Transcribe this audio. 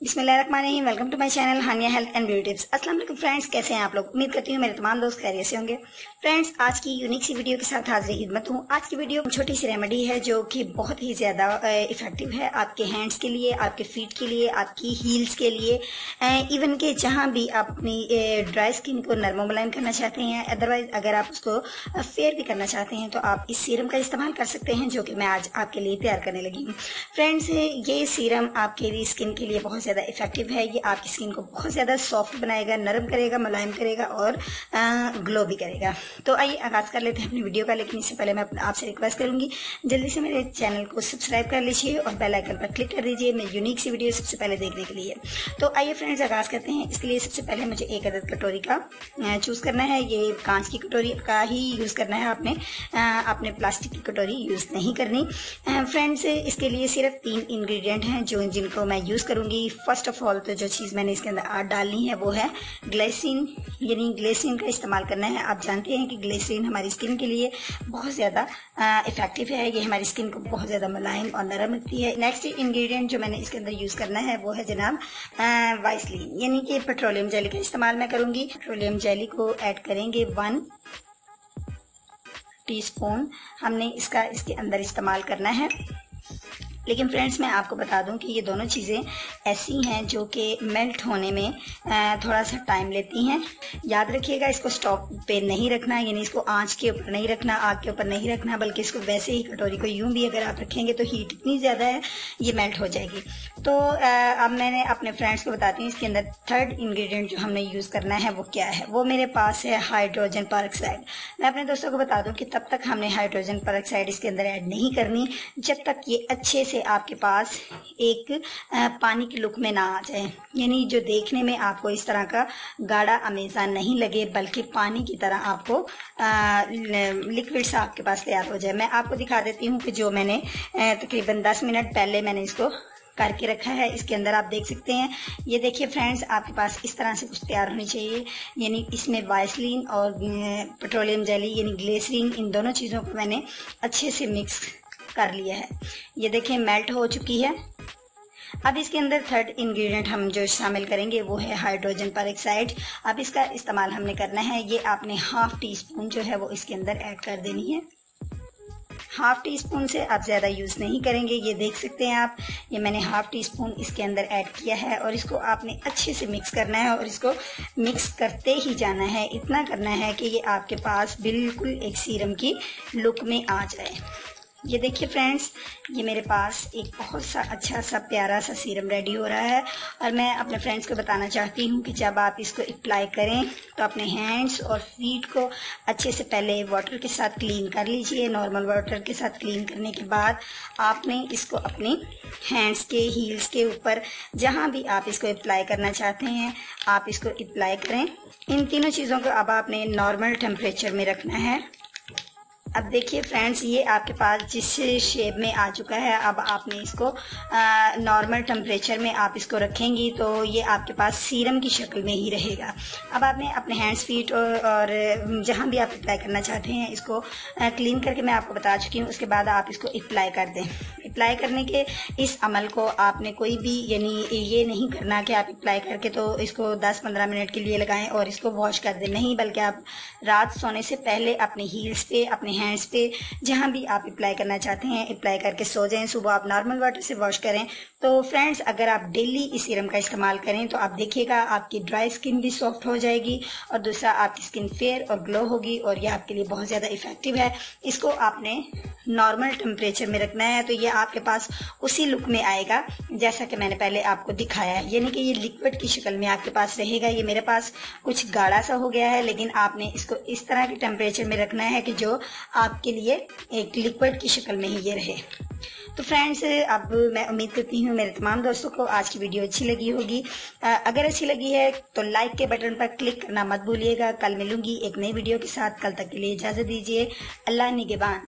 बिस्मिल्लाहिर्रहमानिर्रहीम। Welcome to my channel Haniya health and beauty tips. अस्सलाम वालेकुम फ्रेंड्स, कैसे हैं आप लोग। उम्मीद करती हूँ मेरे तमाम दोस्त खैरियत से होंगे। फ्रेंड्स, आज की यूनिक सी वीडियो के साथ हाजिर खिदमत हूँ। आज की वीडियो छोटी सी रेमेडी है जो कि बहुत ही ज्यादा इफेक्टिव है आपके हैंड्स के लिए, आपके फीट के लिए, आपकी हील्स के लिए, इवन के जहाँ भी आप अपनी ड्राई स्किन को नरम मुलायम करना चाहते हैं, अदरवाइज अगर आप उसको फेयर भी करना चाहते हैं तो आप इस सीरम का इस्तेमाल कर सकते हैं, जो कि मैं आज आपके लिए तैयार करने लगी हूँ। फ्रेंड्स, ये सीरम आपके लिए स्किन के लिए बहुत ज्यादा इफेक्टिव है। ये आपकी स्किन को बहुत ज्यादा सॉफ्ट बनाएगा, नरम करेगा, मुलायम करेगा और ग्लो भी करेगा। तो आइए आगाज कर लेते हैं अपनी वीडियो का। लेकिन इससे पहले मैं आपसे रिक्वेस्ट करूंगी, जल्दी से मेरे चैनल को सब्सक्राइब कर लीजिए और बेल आइकन पर क्लिक कर दीजिए मेरी यूनिक सी वीडियो सबसे पहले देखने के लिए। तो आइए फ्रेंड्स, आगाज करते हैं। इसके लिए सबसे पहले मुझे एक अदद कटोरी का चूज करना है। ये कांच की कटोरी का ही यूज करना है आपने प्लास्टिक की कटोरी यूज नहीं करनी। फ्रेंड्स, इसके लिए सिर्फ 3 इंग्रेडिएंट हैं जिनको मैं यूज करूंगी। फर्स्ट ऑफ ऑल तो जो चीज मैंने इसके अंदर डालनी है वो है ग्लिसरीन, यानी ग्लिसरीन का इस्तेमाल करना है। आप जानते हैं कि ग्लिसरीन हमारी स्किन के लिए बहुत ज्यादा इफेक्टिव है। ये हमारी स्किन को बहुत ज्यादा मुलायम और नरम रखती है। नेक्स्ट इंग्रेडिएंट जो मैंने इसके अंदर यूज करना है वो है जनाब वाइसलीन, यानी कि पेट्रोलियम जेली का इस्तेमाल मैं करूंगी। पेट्रोलियम जेली को ऐड करेंगे 1 टीस्पून हमने इसके अंदर इस्तेमाल करना है। लेकिन फ्रेंड्स, मैं आपको बता दूं कि ये दोनों चीज़ें ऐसी हैं जो कि मेल्ट होने में थोड़ा सा टाइम लेती हैं। याद रखिएगा, इसको स्टोव पे नहीं रखना, यानी इसको आंच के ऊपर नहीं रखना, आग के ऊपर नहीं रखना, बल्कि इसको वैसे ही कटोरी को यूं भी अगर आप रखेंगे तो हीट इतनी ज़्यादा है ये मेल्ट हो जाएगी। तो अब मैंने अपने फ्रेंड्स को बताती हूँ इसके अंदर थर्ड इंग्रेडिएंट जो हमने यूज़ करना है वो क्या है। वो मेरे पास है हाइड्रोजन परऑक्साइड। मैं अपने दोस्तों को बता दूं कि तब तक हमने हाइड्रोजन परऑक्साइड इसके अंदर ऐड नहीं करनी जब तक ये अच्छे से आपके पास एक पानी की लुक में ना आ जाए, यानी जो देखने में आपको इस तरह का गाढ़ा अमेज़ा नहीं लगे, बल्कि पानी की तरह आपको लिक्विड सा आपके पास तैयार हो जाए। मैं आपको दिखा देती हूँ कि जो मैंने तकरीबन 10 मिनट पहले मैंने इसको करके रखा है। इसके अंदर आप देख सकते हैं, ये देखिए फ्रेंड्स, आपके पास इस तरह से कुछ तैयार होनी चाहिए। यानी इसमें वाइसलीन और पेट्रोलियम जेली यानी ग्लिसरीन, इन दोनों चीज़ों को मैंने अच्छे से मिक्स कर लिया है। ये देखिए मेल्ट हो चुकी है। अब इसके अंदर थर्ड इंग्रेडिएंट हम जो शामिल करेंगे वो है हाइड्रोजन परऑक्साइड। अब इसका इस्तेमाल हमने करना है। ये आपने हाफ टी स्पून जो है वो इसके अंदर ऐड कर देनी है। हाफ टी स्पून से आप ज्यादा यूज नहीं करेंगे। ये देख सकते हैं आप, ये मैंने हाफ टी स्पून इसके अंदर ऐड किया है और इसको आपने अच्छे से मिक्स करना है और इसको मिक्स करते ही जाना है। इतना करना है कि ये आपके पास बिल्कुल एक सीरम की लुक में आ जाए। ये देखिए फ्रेंड्स, ये मेरे पास एक बहुत सा अच्छा सा प्यारा सा सीरम रेडी हो रहा है। और मैं अपने फ्रेंड्स को बताना चाहती हूँ कि जब आप इसको अप्लाई करें तो अपने हैंड्स और फीट को अच्छे से पहले वाटर के साथ क्लीन कर लीजिए। नॉर्मल वाटर के साथ क्लीन करने के बाद आपने इसको अपनी हैंड्स के हील्स के ऊपर जहाँ भी आप इसको अप्लाई करना चाहते हैं आप इसको अप्लाई करें। इन तीनों चीज़ों को अब आपने नॉर्मल टेम्परेचर में रखना है। अब देखिए फ्रेंड्स, ये आपके पास जिस शेप में आ चुका है, अब आपने इसको नॉर्मल टेम्परेचर में आप इसको रखेंगी तो ये आपके पास सीरम की शक्ल में ही रहेगा। अब आपने अपने हैंड्स फीट और जहाँ भी आप अप्लाई करना चाहते हैं इसको क्लीन करके मैं आपको बता चुकी हूँ। उसके बाद आप इसको अप्लाई कर दें। अप्लाई करने के इस अमल को आपने कोई भी यानी ये नहीं करना कि आप अप्लाई करके तो इसको 10-15 मिनट के लिए लगाएं और इसको वॉश कर दें, नहीं, बल्कि आप रात सोने से पहले अपने हील्स पे, अपने हैंड्स पे, जहां भी आप अप्लाई करना चाहते हैं अप्लाई करके सो जाएं। सुबह आप नॉर्मल वाटर से वॉश करें। तो फ्रेंड्स, अगर आप डेली इस सीरम का इस्तेमाल करें तो आप देखिएगा आपकी ड्राई स्किन भी सॉफ्ट हो जाएगी और दूसरा आपकी स्किन फेयर और ग्लो होगी और ये आपके लिए बहुत ज्यादा इफेक्टिव है। इसको आपने नॉर्मल टेम्परेचर में रखना है तो ये आपके पास उसी लुक में आएगा जैसा कि मैंने पहले आपको दिखाया है, यानी कि ये लिक्विड की शक्ल में आपके पास रहेगा। ये मेरे पास कुछ गाढ़ा सा हो गया है, लेकिन आपने इसको इस तरह के टेम्परेचर में रखना है कि जो आपके लिए एक लिक्विड की शक्ल में ही ये रहे। तो फ्रेंड्स, अब मैं उम्मीद करती हूँ मेरे तमाम दोस्तों को आज की वीडियो अच्छी लगी होगी। अगर अच्छी लगी है तो लाइक के बटन पर क्लिक करना मत भूलिएगा। कल मिलूंगी एक नई वीडियो के साथ। कल तक के लिए इजाजत दीजिए। अल्लाह निगहबान।